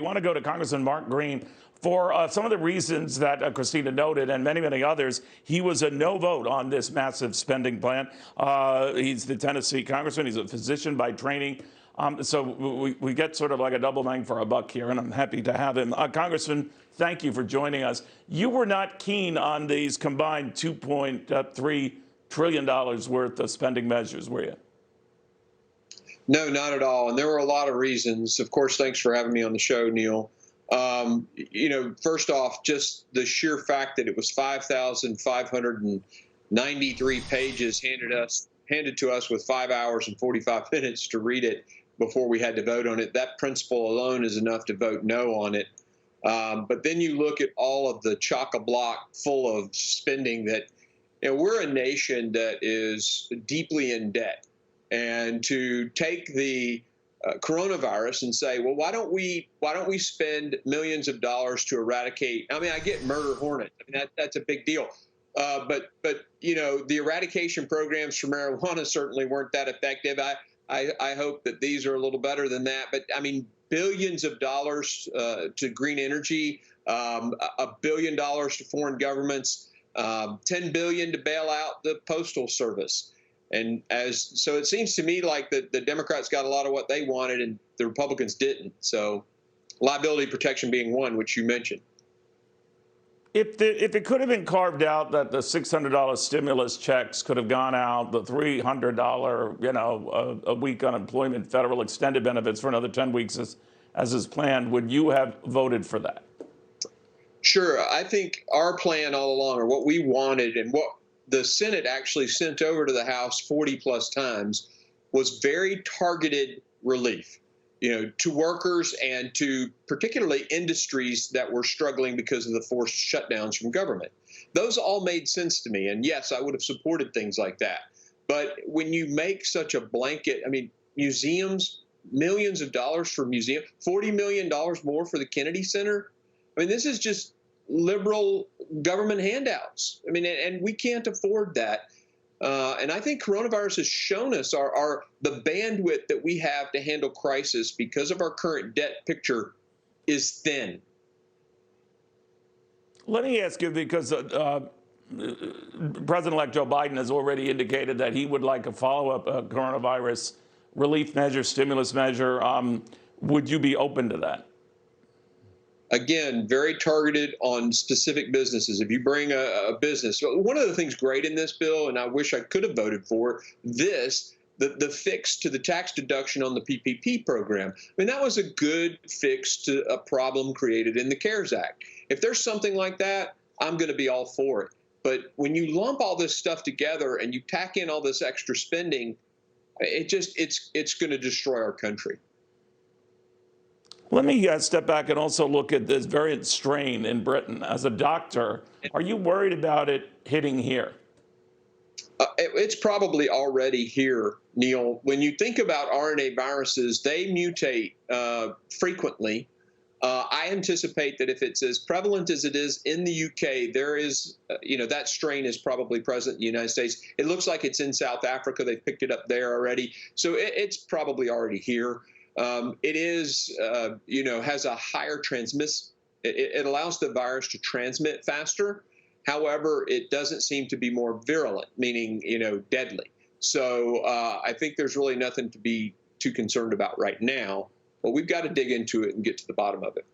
We want to go to Congressman Mark Green for some of the reasons that Christina noted and many, many others. He was a no vote on this massive spending plan. He's the Tennessee congressman. He's a physician by training. So we get sort of like a double bang for a buck here, and I'm happy to have him. Congressman, thank you for joining us. You were not keen on these combined $2.3 trillion worth of spending measures, were you? No, not at all. And there were a lot of reasons. Of course, thanks for having me on the show, Neil. First off, just the sheer fact that it was 5,593 pages handed to us with 5 hours and 45 minutes to read it before we had to vote on it. That principle alone is enough to vote no on it. But then you look at all of the chock-a-block full of spending that, we're a nation that is deeply in debt. And to take the coronavirus and say, well, why don't we spend millions of dollars to eradicate? I mean, I get murder hornets. I mean, that's a big deal. But the eradication programs for marijuana certainly weren't that effective. I hope that these are a little better than that. But I mean, billions of dollars to green energy, $1 billion to foreign governments, $10 billion to bail out the Postal Service. And so it seems to me like the Democrats got a lot of what they wanted and the Republicans didn't. So liability protection being one, which you mentioned. If it could have been carved out that the $600 stimulus checks could have gone out, the $300, a week unemployment federal extended benefits for another 10 weeks as is planned, would you have voted for that? Sure. I think our plan all along, or what we wanted and what the Senate actually sent over to the House 40 plus times, was very targeted relief, to workers and to particularly industries that were struggling because of the forced shutdowns from government. Those all made sense to me. And yes, I would have supported things like that. But when you make such a blanket, I mean, museums, millions of dollars for museums, $40 million more for the Kennedy Center. I mean, this is just liberal government handouts. I mean, and we can't afford that. And I think coronavirus has shown us the bandwidth that we have to handle crisis because of our current debt picture is thin. Let me ask you, because President-elect Joe Biden has already indicated that he would like a follow-up coronavirus relief measure, stimulus measure. Would you be open to that? Again, very targeted on specific businesses. If you bring a business, one of the things great in this bill, and I wish I could have voted for this, the fix to the tax deduction on the PPP program. I mean, that was a good fix to a problem created in the CARES Act. If there's something like that, I'm going to be all for it. But when you lump all this stuff together and you tack in all this extra spending, it's going to destroy our country. Let me step back and also look at this variant strain in Britain. As a doctor, are you worried about it hitting here? It's probably already here, Neil. When you think about RNA viruses, they mutate frequently. I anticipate that if it's as prevalent as it is in the UK, there is, that strain is probably present in the United States. It looks like it's in South Africa. They've picked it up there already. So it's probably already here. It is, has a higher it allows the virus to transmit faster. However, it doesn't seem to be more virulent, meaning, deadly. So I think there's really nothing to be too concerned about right now, but we've got to dig into it and get to the bottom of it.